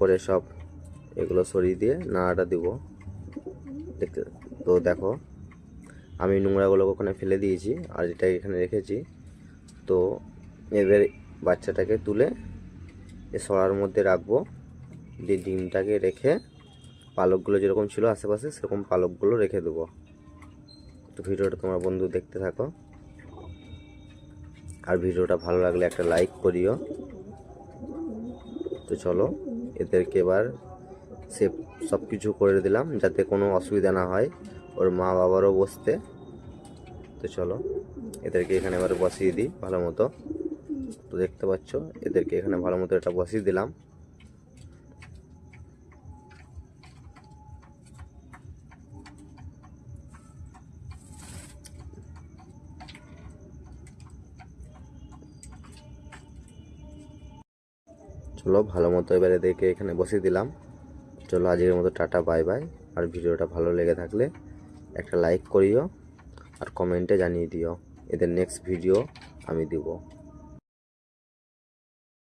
করে সব এগুলো সরিয়ে দিয়ে নাড়াটা দিব। দেখতে তো দেখো আমি নোংরাগুলো ওখানে ফেলে দিয়েছি আর এটা এখানে রেখেছি। তো এবার বাচ্চাটাকে তুলে এ সরার মধ্যে রাখবো, দিয়ে ডিমটাকে রেখে পালকগুলো যেরকম ছিল আশেপাশে সেরকম পালকগুলো রেখে দেবো। তো ভিডিওটা তোমরা বন্ধু দেখতে থাকো, আর ভিডিওটা ভালো লাগলে একটা লাইক করিও। তো চলো এদেরকে এবার সব কিছু করে দিলাম যাতে কোনো অসুবিধা না হয় ওর মা বাবারও বসতে। তো চলো এদেরকে এখানে এবার বসিয়ে দিই ভালো মতো। তো দেখতে পাচ্ছ এদেরকে এখানে ভালো মতো এটা বসিয়ে দিলাম। চলো ভালো মতো এবার এদেরকে এখানে বসিয়ে দিলাম। চলো আজকের মতো টাটা বাই বাই। আর ভিডিওটা ভালো লেগে থাকলে একটা লাইক করিও আর কমেন্টে জানিয়ে দিও এদের নেক্সট ভিডিও আমি দিব।